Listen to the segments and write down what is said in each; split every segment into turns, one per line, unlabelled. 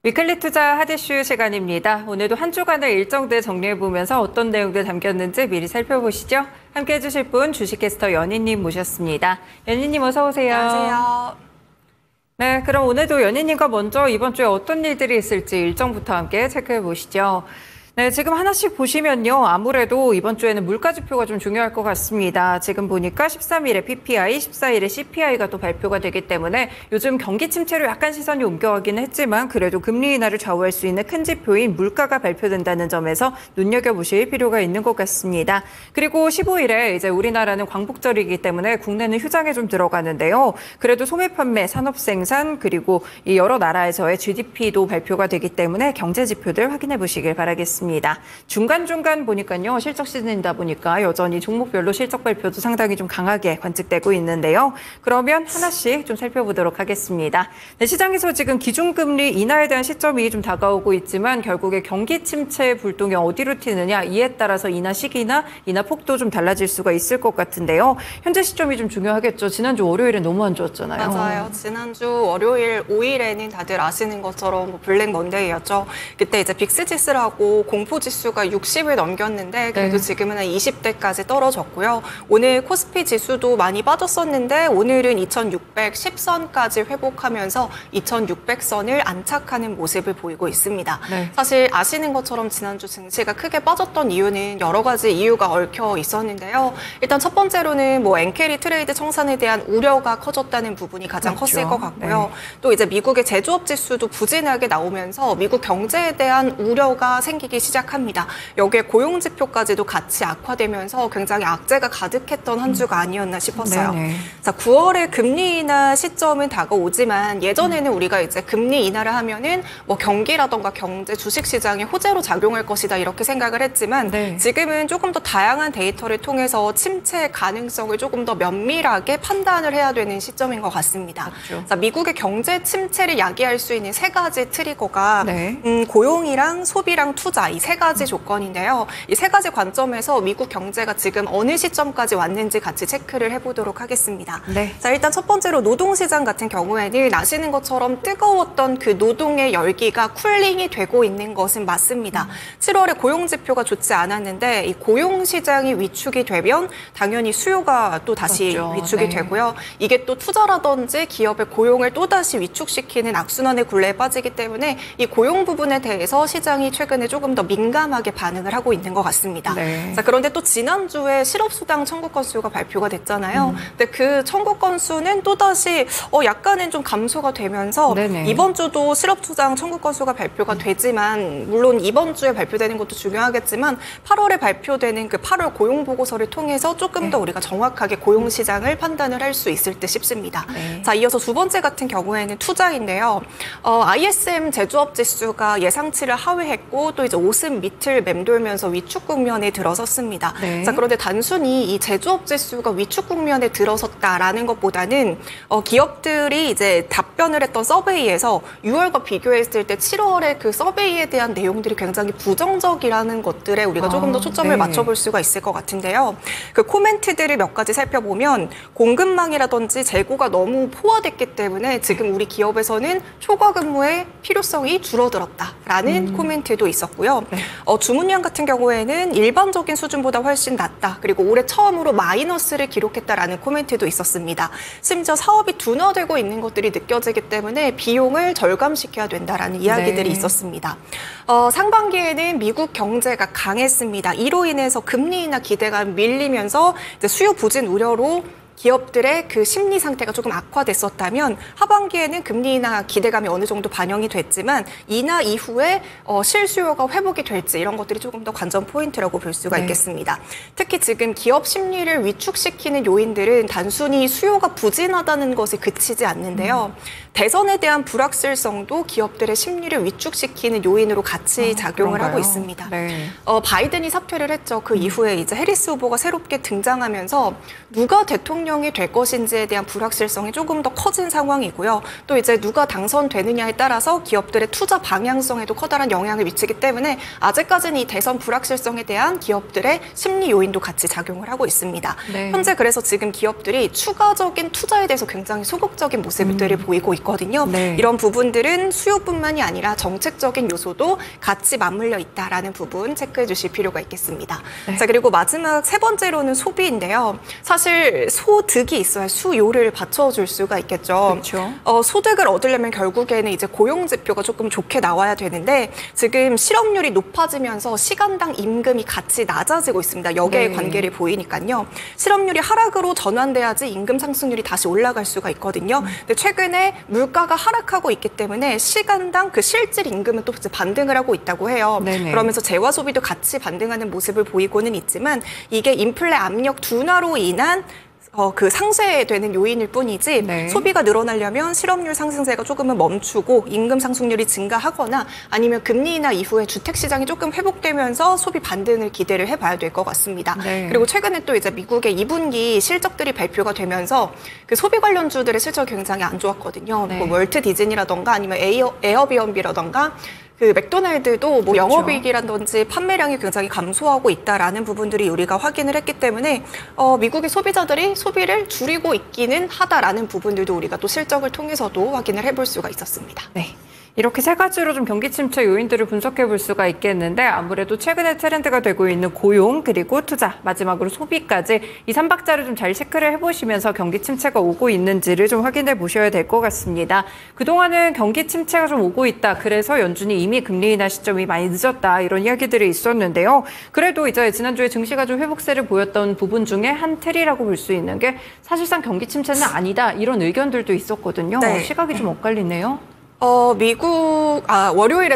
위클리 투자 핫이슈 시간입니다. 오늘도 한 주간의 일정들 정리해보면서 어떤 내용들 담겼는지 미리 살펴보시죠. 함께 해주실 분 주식캐스터 연희님 모셨습니다. 연희님 어서 오세요.
안녕하세요.
네, 그럼 오늘도 연희님과 먼저 이번 주에 어떤 일들이 있을지 일정부터 함께 체크해보시죠. 네, 지금 하나씩 보시면요. 아무래도 이번 주에는 물가지표가 좀 중요할 것 같습니다. 지금 보니까 13일에 PPI, 14일에 CPI가 또 발표가 되기 때문에 요즘 경기 침체로 약간 시선이 옮겨가기는 했지만 그래도 금리 인하를 좌우할 수 있는 큰 지표인 물가가 발표된다는 점에서 눈여겨보실 필요가 있는 것 같습니다. 그리고 15일에 이제 우리나라는 광복절이기 때문에 국내는 휴장에 좀 들어가는데요. 그래도 소매 판매, 산업 생산, 그리고 이 여러 나라에서의 GDP도 발표가 되기 때문에 경제 지표들 확인해 보시길 바라겠습니다. 중간중간 보니까요. 실적 시즌이다 보니까 여전히 종목별로 실적 발표도 상당히 좀 강하게 관측되고 있는데요. 그러면 하나씩 좀 살펴보도록 하겠습니다. 네, 시장에서 지금 기준금리 인하에 대한 시점이 좀 다가오고 있지만 결국에 경기 침체 불똥이 어디로 튀느냐 이에 따라서 인하 시기나 인하 폭도 좀 달라질 수가 있을 것 같은데요. 현재 시점이 좀 중요하겠죠. 지난주 월요일엔 너무 안 좋았잖아요.
맞아요. 지난주 월요일 5일에는 다들 아시는 것처럼 블랙 먼데이였죠. 그때 이제 빅스지수라고 공포지수가 60을 넘겼는데 그래도 지금은 한 20대까지 떨어졌고요. 오늘 코스피 지수도 많이 빠졌었는데 오늘은 2610선까지 회복하면서 2600선을 안착하는 모습을 보이고 있습니다. 네. 사실 아시는 것처럼 지난주 증시가 크게 빠졌던 이유는 여러 가지 이유가 얽혀 있었는데요. 일단 첫 번째로는 뭐 엔캐리 트레이드 청산에 대한 우려가 커졌다는 부분이 가장
그렇죠.
컸을 것 같고요. 네. 또 이제 미국의 제조업 지수도 부진하게 나오면서 미국 경제에 대한 우려가 생기기 시작합니다. 여기에 고용 지표까지도 같이 악화되면서 굉장히 악재가 가득했던 한 주가 아니었나 싶었어요. 네네. 자, 9월에 금리 인하 시점은 다가오지만 예전에는 우리가 이제 금리 인하를 하면은 뭐 경기라던가 경제, 주식 시장에 호재로 작용할 것이다 이렇게 생각을 했지만 네. 지금은 조금 더 다양한 데이터를 통해서 침체 가능성을 조금 더 면밀하게 판단을 해야 되는 시점인 것 같습니다. 그렇죠. 자, 미국의 경제 침체를 야기할 수 있는 세 가지 트리거가 네. 고용이랑 소비랑 투자 이 세 가지 조건인데요. 이 세 가지 관점에서 미국 경제가 지금 어느 시점까지 왔는지 같이 체크를 해보도록 하겠습니다. 네. 자, 일단 첫 번째로 노동시장 같은 경우에는 아시는 것처럼 뜨거웠던 그 노동의 열기가 쿨링이 되고 있는 것은 맞습니다. 7월에 고용지표가 좋지 않았는데 이 고용시장이 위축이 되면 당연히 수요가 또 다시 그렇죠. 위축이 네. 되고요. 이게 또 투자라든지 기업의 고용을 또다시 위축시키는 악순환의 굴레에 빠지기 때문에 이 고용 부분에 대해서 시장이 최근에 조금 더 민감하게 반응을 하고 있는 것 같습니다. 네. 자, 그런데 또 지난주에 실업수당 청구 건수가 발표가 됐잖아요. 근데 그 청구 건수는 또다시 약간은 좀 감소가 되면서 네네. 이번 주도 실업수당 청구 건수가 발표가 되지만 물론 이번 주에 발표되는 것도 중요하겠지만 8월에 발표되는 그 8월 고용보고서를 통해서 조금 더 우리가 정확하게 고용시장을 판단을 할 수 있을 듯 싶습니다. 네. 자, 이어서 두 번째 같은 경우에는 투자인데요. ISM 제조업 지수가 예상치를 하회했고 또 이제 50 밑을 맴돌면서 위축 국면에 들어섰습니다. 네. 자, 그런데 단순히 이 제조업 지수가 위축 국면에 들어섰다라는 것보다는 기업들이 이제 답변을 했던 서베이에서 6월과 비교했을 때 7월에 그 서베이에 대한 내용들이 굉장히 부정적이라는 것들에 우리가 조금 더 초점을 네. 맞춰볼 수가 있을 것 같은데요. 그 코멘트들을 몇 가지 살펴보면 공급망이라든지 재고가 너무 포화됐기 때문에 지금 우리 기업에서는 초과 근무의 필요성이 줄어들었다라는 코멘트도 있었고요. 네. 주문량 같은 경우에는 일반적인 수준보다 훨씬 낮다. 그리고 올해 처음으로 마이너스를 기록했다라는 코멘트도 있었습니다. 심지어 사업이 둔화되고 있는 것들이 느껴지기 때문에 비용을 절감시켜야 된다라는 이야기들이 네. 있었습니다. 상반기에는 미국 경제가 강했습니다. 이로 인해서 금리 인하 기대가 밀리면서 이제 수요 부진 우려로 기업들의 그 심리 상태가 조금 악화됐었다면 하반기에는 금리 인하 기대감이 어느 정도 반영이 됐지만 인하 이후에 실수요가 회복이 될지 이런 것들이 조금 더 관전 포인트라고 볼 수가 네. 있겠습니다. 특히 지금 기업 심리를 위축시키는 요인들은 단순히 수요가 부진하다는 것에 그치지 않는데요. 대선에 대한 불확실성도 기업들의 심리를 위축시키는 요인으로 같이 작용을 그런가요? 하고 있습니다. 네. 바이든이 사퇴를 했죠. 그 이후에 이제 해리스 후보가 새롭게 등장하면서 누가 대통령 대통령이 될 것인지에 대한 불확실성이 조금 더 커진 상황이고요. 또 이제 누가 당선되느냐에 따라서 기업들의 투자 방향성에도 커다란 영향을 미치기 때문에 아직까지는 이 대선 불확실성에 대한 기업들의 심리 요인도 같이 작용을 하고 있습니다.
네.
현재 그래서 지금 기업들이 추가적인 투자에 대해서 굉장히 소극적인 모습들을 보이고 있거든요.
네.
이런 부분들은 수요뿐만이 아니라 정책적인 요소도 같이 맞물려 있다라는 부분 체크해 주실 필요가 있겠습니다.
네.
자, 그리고 마지막 세 번째로는 소비인데요. 사실 소득이 있어야 수요를 받쳐줄 수가 있겠죠.
그렇죠.
소득을 얻으려면 결국에는 이제 고용 지표가 조금 좋게 나와야 되는데 지금 실업률이 높아지면서 시간당 임금이 같이 낮아지고 있습니다. 역의
네.
관계를 보이니까요. 실업률이 하락으로 전환돼야지 임금 상승률이 다시 올라갈 수가 있거든요. 근데 최근에 물가가 하락하고 있기 때문에 시간당 그 실질 임금은 또 이제 반등을 하고 있다고 해요.
네네.
그러면서 재화 소비도 같이 반등하는 모습을 보이고는 있지만 이게 인플레 압력 둔화로 인한 그 상쇄되는 요인일 뿐이지
네.
소비가 늘어나려면 실업률 상승세가 조금은 멈추고 임금 상승률이 증가하거나 아니면 금리 인하 이후에 주택 시장이 조금 회복되면서 소비 반등을 기대를 해봐야 될 것 같습니다.
네.
그리고 최근에 또 이제 미국의 2분기 실적들이 발표가 되면서 그 소비 관련주들의 실적이 굉장히 안 좋았거든요.
네.
뭐 월트 디즈니라던가 아니면 에어비앤비라던가 그 맥도날드도 뭐
그렇죠.
영업이익이라든지 판매량이 굉장히 감소하고 있다라는 부분들이 우리가 확인을 했기 때문에 미국의 소비자들이 소비를 줄이고 있기는 하다라는 부분들도 우리가 또 실적을 통해서도 확인을 해볼 수가 있었습니다.
네. 이렇게 세 가지로 좀 경기 침체 요인들을 분석해 볼 수가 있겠는데 아무래도 최근에 트렌드가 되고 있는 고용 그리고 투자 마지막으로 소비까지 이 3박자를 좀 잘 체크를 해보시면서 경기 침체가 오고 있는지를 좀 확인해 보셔야 될 것 같습니다. 그동안은 경기 침체가 좀 오고 있다. 그래서 연준이 이미 금리 인하 시점이 많이 늦었다. 이런 이야기들이 있었는데요. 그래도 이제 지난주에 증시가 좀 회복세를 보였던 부분 중에 한 틀이라고 볼 수 있는 게 사실상 경기 침체는 아니다. 이런 의견들도 있었거든요.
네.
시각이 좀 엇갈리네요.
월요일에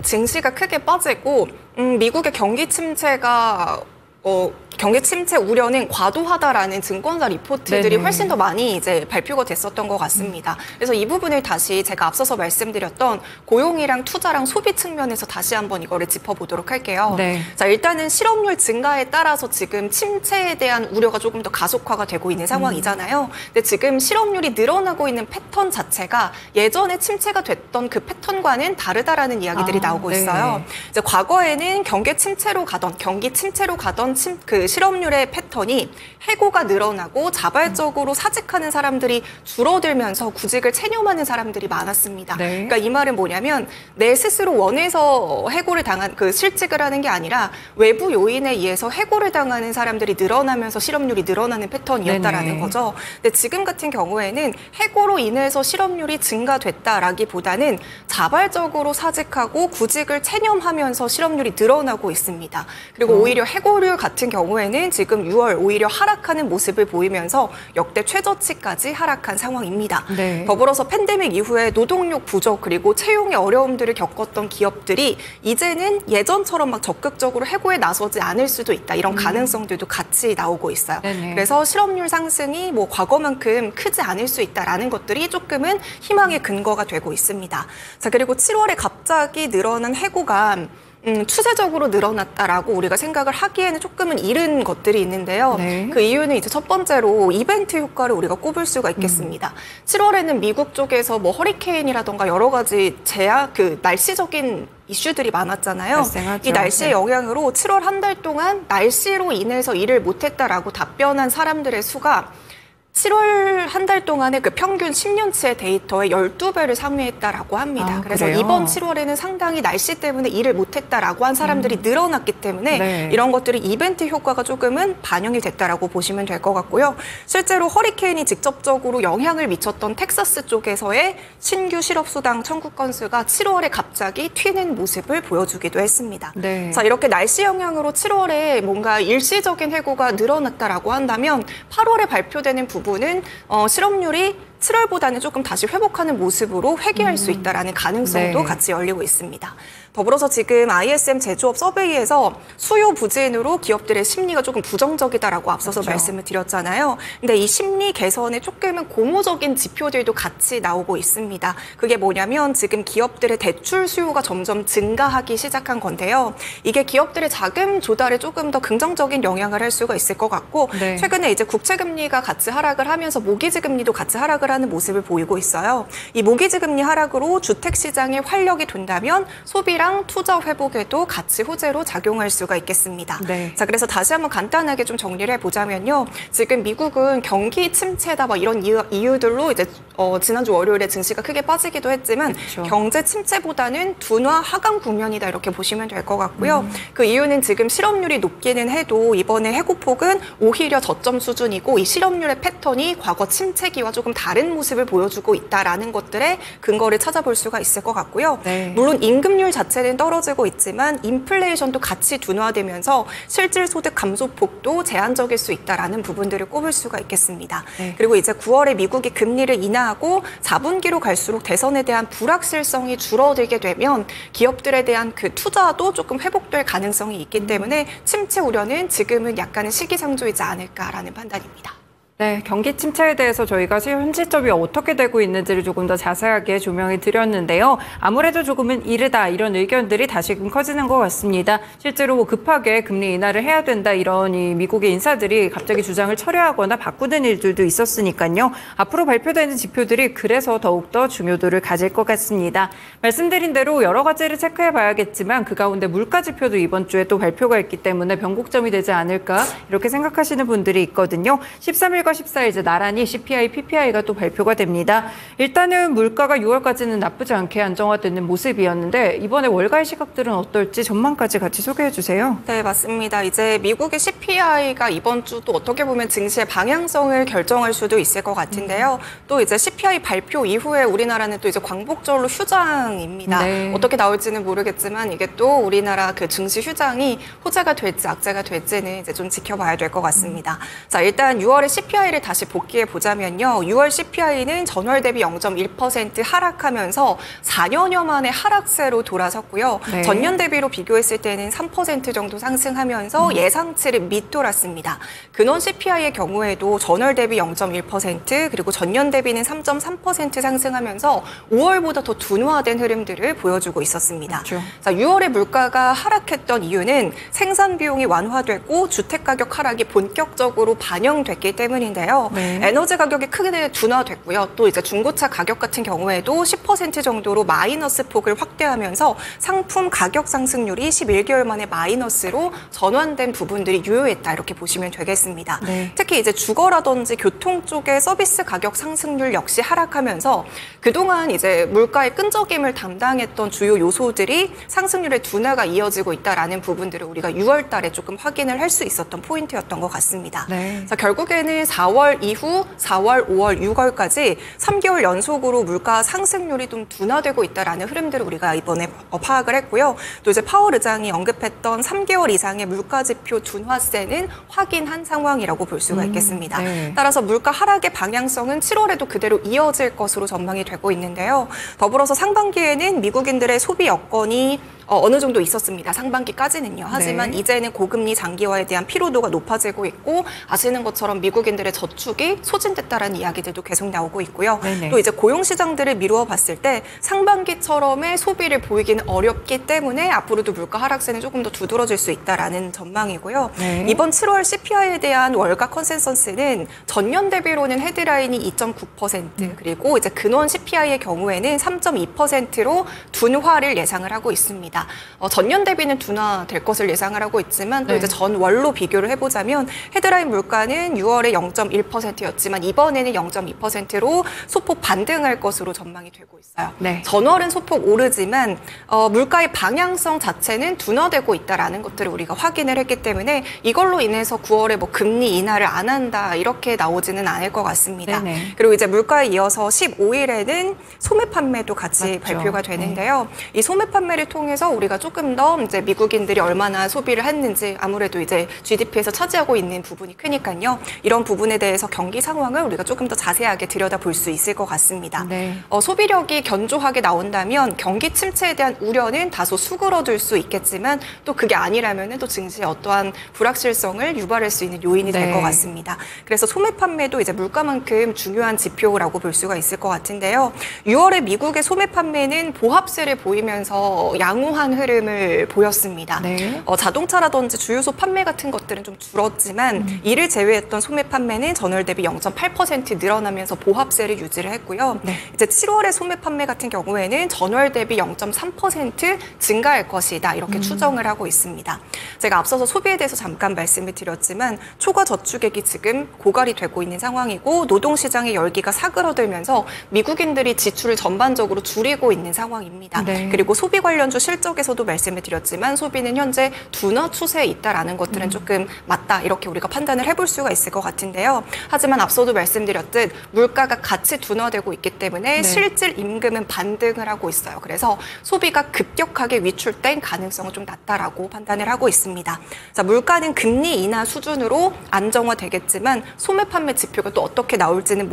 증시가 크게 빠지고, 미국의 경기 침체가, 경기 침체 우려는 과도하다라는 증권사 리포트들이
네네.
훨씬 더 많이 이제 발표가 됐었던 것 같습니다. 그래서 이 부분을 다시 제가 앞서서 말씀드렸던 고용이랑 투자랑 소비 측면에서 다시 한번 이거를 짚어보도록 할게요.
네.
자, 일단은 실업률 증가에 따라서 지금 침체에 대한 우려가 조금 더 가속화가 되고 있는 상황이잖아요. 근데 지금 실업률이 늘어나고 있는 패턴 자체가 예전에 침체가 됐던 그 패턴과는 다르다라는 이야기들이 나오고
네.
있어요. 이제 과거에는 경기 침체로 가던 그 실업률의 패턴이 해고가 늘어나고 자발적으로 사직하는 사람들이 줄어들면서 구직을 체념하는 사람들이 많았습니다.
네.
그러니까 이 말은 뭐냐면 내 스스로 원해서 해고를 당한 그 실직을 하는 게 아니라 외부 요인에 의해서 해고를 당하는 사람들이 늘어나면서 실업률이 늘어나는 패턴이었다라는
네네.
거죠. 근데 지금 같은 경우에는 해고로 인해서 실업률이 증가됐다라기보다는 자발적으로 사직하고 구직을 체념하면서 실업률이 늘어나고 있습니다. 그리고 오히려 해고율 같은 경우에는 지금 6월 오히려 하락하는 모습을 보이면서 역대 최저치까지 하락한 상황입니다.
네.
더불어서 팬데믹 이후에 노동력 부족 그리고 채용의 어려움들을 겪었던 기업들이 이제는 예전처럼 막 적극적으로 해고에 나서지 않을 수도 있다. 이런 가능성들도 같이 나오고 있어요.
네네.
그래서 실업률 상승이 뭐 과거만큼 크지 않을 수 있다라는 것들이 조금은 희망의 근거가 되고 있습니다. 자, 그리고 7월에 갑자기 늘어난 해고가 추세적으로 늘어났다라고 우리가 생각을 하기에는 조금은 이른 것들이 있는데요.
네.
그 이유는 이제 첫 번째로 이벤트 효과를 우리가 꼽을 수가 있겠습니다. 7월에는 미국 쪽에서 뭐 허리케인이라던가 여러 가지 그 날씨적인 이슈들이 많았잖아요.
발생하죠.
이 날씨의
네.
영향으로 7월 한 달 동안 날씨로 인해서 일을 못했다라고 답변한 사람들의 수가 7월 한 달 동안의 그 평균 10년치의 데이터의 12배를 상회했다라고 합니다. 그래서
그래요?
이번 7월에는 상당히 날씨 때문에 일을 못했다라고 한 사람들이 늘어났기 때문에
네.
이런 것들이 이벤트 효과가 조금은 반영이 됐다라고 보시면 될 것 같고요. 실제로 허리케인이 직접적으로 영향을 미쳤던 텍사스 쪽에서의 신규 실업수당 청구 건수가 7월에 갑자기 튀는 모습을 보여주기도 했습니다.
네.
자, 이렇게 날씨 영향으로 7월에 뭔가 일시적인 해고가 늘어났다라고 한다면 8월에 발표되는 부분은 실업률이 7월보다는 조금 다시 회복하는 모습으로 회귀할 수 있다라는 가능성도
네.
같이 열리고 있습니다. 더불어서 지금 ISM 제조업 서베이에서 수요 부진으로 기업들의 심리가 조금 부정적이다라고 앞서서
그렇죠.
말씀을 드렸잖아요. 근데 이 심리 개선에 조금은 고무적인 지표들도 같이 나오고 있습니다. 그게 뭐냐면 지금 기업들의 대출 수요가 점점 증가하기 시작한 건데요. 이게 기업들의 자금 조달에 조금 더 긍정적인 영향을 할 수가 있을 것 같고
네.
최근에 이제 국채금리가 같이 하락을 하면서 모기지금리도 같이 하락을 하는 모습을 보이고 있어요. 이 모기지금리 하락으로 주택시장에 활력이 돈다면 소비랑 투자 회복에도 같이 호재로 작용할 수가 있겠습니다.
네.
자, 그래서 다시 한번 간단하게 좀 정리를 해보자면요. 지금 미국은 경기 침체다 뭐 이런 이유들로 이제 지난주 월요일에 증시가 크게 빠지기도 했지만
그렇죠.
경제 침체보다는 둔화 하강 국면이다 이렇게 보시면 될 것 같고요. 그 이유는 지금 실업률이 높기는 해도 이번에 해고폭은 오히려 저점 수준이고 이 실업률의 패턴이 과거 침체기와 조금 다른 모습을 보여주고 있다라는 것들의 근거를 찾아볼 수가 있을 것 같고요.
네.
물론 임금률 자체는 떨어지고 있지만 인플레이션도 같이 둔화되면서 실질 소득 감소폭도 제한적일 수 있다라는 부분들을 꼽을 수가 있겠습니다.
네.
그리고 이제 9월에 미국이 금리를 인하하고 4분기로 갈수록 대선에 대한 불확실성이 줄어들게 되면 기업들에 대한 그 투자도 조금 회복될 가능성이 있기 때문에 침체 우려는 지금은 약간의 시기상조이지 않을까라는 판단입니다.
네, 경기 침체에 대해서 저희가 현실점이 어떻게 되고 있는지를 조금 더 자세하게 조명해 드렸는데요. 아무래도 조금은 이르다 이런 의견들이 다시금 커지는 것 같습니다. 실제로 뭐 급하게 금리 인하를 해야 된다 이런 이 미국의 인사들이 갑자기 주장을 철회하거나 바꾸는 일들도 있었으니까요. 앞으로 발표되는 지표들이 그래서 더욱더 중요도를 가질 것 같습니다. 말씀드린 대로 여러 가지를 체크해 봐야겠지만 그 가운데 물가 지표도 이번 주에 또 발표가 있기 때문에 변곡점이 되지 않을까 이렇게 생각하시는 분들이 있거든요. 13일과 14일 이제 나란히 CPI, PPI가 또 발표가 됩니다. 일단은 물가가 6월까지는 나쁘지 않게 안정화되는 모습이었는데 이번에 월가의 시각들은 어떨지 전망까지 같이 소개해 주세요.
네, 맞습니다. 이제 미국의 CPI가 이번 주 또 어떻게 보면 증시의 방향성을 결정할 수도 있을 것 같은데요. 또 이제 CPI 발표 이후에 우리나라는 또 이제 광복절로 휴장입니다.
네.
어떻게 나올지는 모르겠지만 이게 또 우리나라 그 증시 휴장이 호재가 될지 악재가 될지는 이제 좀 지켜봐야 될 것 같습니다. 자, 일단 6월에 CPI를 다시 복귀해 보자면요. 6월 CPI는 전월 대비 0.1% 하락하면서 4년여 만에 하락세로 돌아섰고요.
네.
전년 대비로 비교했을 때는 3% 정도 상승하면서 예상치를 밑돌았습니다. 근원 CPI의 경우에도 전월 대비 0.1% 그리고 전년 대비는 3.3% 상승하면서 5월보다 더 둔화된 흐름들을 보여주고 있었습니다.
그렇죠.
자, 6월에 물가가 하락했던 이유는 생산 비용이 완화됐고 주택 가격 하락이 본격적으로 반영됐기 때문인데요.
네.
에너지 가격이 크게 둔화됐고요. 또 이제 중고차 가격 같은 경우에도 10% 정도로 마이너스 폭을 확대하면서 상품 가격 상승률이 11개월 만에 마이너스로 전환된 부분들이 유효했다 이렇게 보시면 되겠습니다.
네.
특히 이제 주거라든지 교통 쪽의 서비스 가격 상승률 역시 하락하면서 그동안 이제 물가의 끈적임을 담당했던 주요 요소들이 상승률의 둔화가 이어지고 있다라는 부분들을 우리가 6월 달에 조금 확인을 할 수 있었던 포인트였던 것 같습니다.
네.
자, 결국에는 4월 이후 4월, 5월, 6월까지 3개월 연속으로 물가 상승률이 좀 둔화되고 있다라는 흐름들을 우리가 이번에 파악을 했고요. 또 이제 파월 의장이 언급했던 3개월 이상의 물가 지표 둔화세는 확인한 상황이라고 볼 수가 있겠습니다.
네.
따라서 물가 하락의 방향성은 7월에도 그대로 이어질 것으로 전망이 되고 있는데요. 더불어서 상반기에는 미국인들의 소비 여건이 어느 정도 있었습니다. 상반기까지는요. 하지만
네.
이제는 고금리 장기화에 대한 피로도가 높아지고 있고 아시는 것처럼 미국인들의 저축이 소진됐다라는 이야기들도 계속 나오고 있고요.
네네.
또 이제 고용 시장들을 미루어 봤을 때 상반기처럼의 소비를 보이기는 어렵기 때문에 앞으로도 물가 하락세는 조금 더 두드러질 수 있다라는 전망이고요.
네.
이번 7월 CPI에 대한 월가 컨센서스는 전년 대비로는 헤드라인이 2.9% 그리고 이제 근원 CPI의 경우에는 3.2%로 둔화를 예상을 하고 있습니다. 전년 대비는 둔화될 것을 예상을 하고 있지만 또
네.
이제 전월로 비교를 해보자면 헤드라인 물가는 6월에 0.1%였지만 이번에는 0.2%로 소폭 반등할 것으로 전망이 되고 있어요.
네.
전월은 소폭 오르지만 물가의 방향성 자체는 둔화되고 있다라는 것들을 우리가 확인을 했기 때문에 이걸로 인해서 9월에 뭐 금리 인하를 안 한다 이렇게 나오지는 않을 것 같습니다.
네네.
그리고 이제 물가에 이어서 15일에는 소매 판매도 같이
맞죠.
발표가 되는데요. 이 소매 판매를 통해서 통해서 우리가 조금 더 이제 미국인들이 얼마나 소비를 했는지 아무래도 이제 GDP에서 차지하고 있는 부분이 크니까요. 이런 부분에 대해서 경기 상황을 우리가 조금 더 자세하게 들여다볼 수 있을 것 같습니다.
네.
소비력이 견조하게 나온다면 경기 침체에 대한 우려는 다소 수그러들 수 있겠지만 또 그게 아니라면은 또 증시에 어떠한 불확실성을 유발할 수 있는 요인이 될 것 같습니다. 그래서 소매 판매도 이제 물가만큼 중요한 지표라고 볼 수가 있을 것 같은데요. 6월에 미국의 소매 판매는 보합세를 보이면서 양호한 흐름을 보였습니다.
네.
자동차라든지 주유소 판매 같은 것들은 좀 줄었지만 이를 제외했던 소매 판매는 전월 대비 0.8% 늘어나면서 보합세를 유지를 했고요.
네.
이제 7월의 소매 판매 같은 경우에는 전월 대비 0.3% 증가할 것이다 이렇게 추정을 하고 있습니다. 제가 앞서서 소비에 대해서 잠깐 말씀을 드렸지만 초과 저축액이 지금 고갈이 되고 있는 상황이고 노동시장의 열기가 사그러들면서 미국인들이 지출을 전반적으로 줄이고 있는 상황입니다.
네.
그리고 소비 관련주 실적에서도 말씀을 드렸지만 소비는 현재 둔화 추세에 있다라는 것들은 조금 맞다 이렇게 우리가 판단을 해볼 수가 있을 것 같은데요. 하지만 앞서도 말씀드렸듯 물가가 같이 둔화되고 있기 때문에 실질 임금은 반등을 하고 있어요. 그래서 소비가 급격하게 위축된 가능성은 좀 낮다라고 판단을 하고 있습니다. 자, 물가는 금리 인하 수준으로 안정화되겠지만 소매 판매 지표가 또 어떻게 나올지는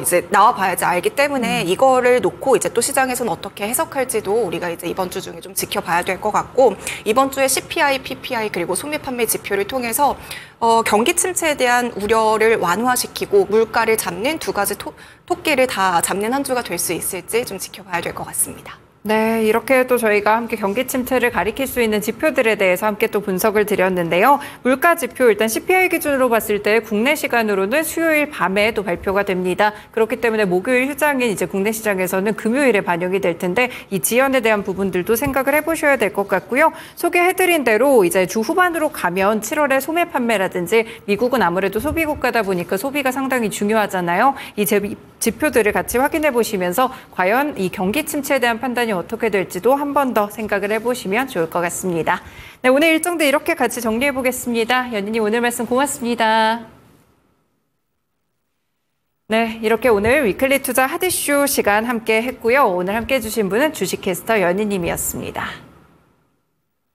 이제 나와봐야지 알기 때문에 이거를 놓고 이제 또 시장에서는 어떻게 해석할지도 우리가 이제 이번 주 중에 좀 지켜봐야 될 것 같고 이번 주에 CPI, PPI 그리고 소매 판매 지표를 통해서 경기 침체에 대한 우려를 완화시키고 물가를 잡는 두 가지 토끼를 다 잡는 한 주가 될 수 있을지 좀 지켜봐야 될 것 같습니다.
네, 이렇게 또 저희가 함께 경기 침체를 가리킬 수 있는 지표들에 대해서 함께 또 분석을 드렸는데요. 물가 지표 일단 CPI 기준으로 봤을 때 국내 시간으로는 수요일 밤에 또 발표가 됩니다. 그렇기 때문에 목요일 휴장인 이제 국내 시장에서는 금요일에 반영이 될 텐데 이 지연에 대한 부분들도 생각을 해보셔야 될 것 같고요. 소개해드린 대로 이제 주 후반으로 가면 7월에 소매 판매라든지 미국은 아무래도 소비 국가다 보니까 소비가 상당히 중요하잖아요. 이 지표들을 같이 확인해 보시면서 과연 이 경기 침체에 대한 판단이 어떻게 될지도 한 번 더 생각을 해보시면 좋을 것 같습니다. 네, 오늘 일정도 이렇게 같이 정리해 보겠습니다. 연희님 오늘 말씀 고맙습니다. 네, 이렇게 오늘 위클리 투자 핫이슈 시간 함께 했고요. 오늘 함께 해주신 분은 주식캐스터 연희님이었습니다.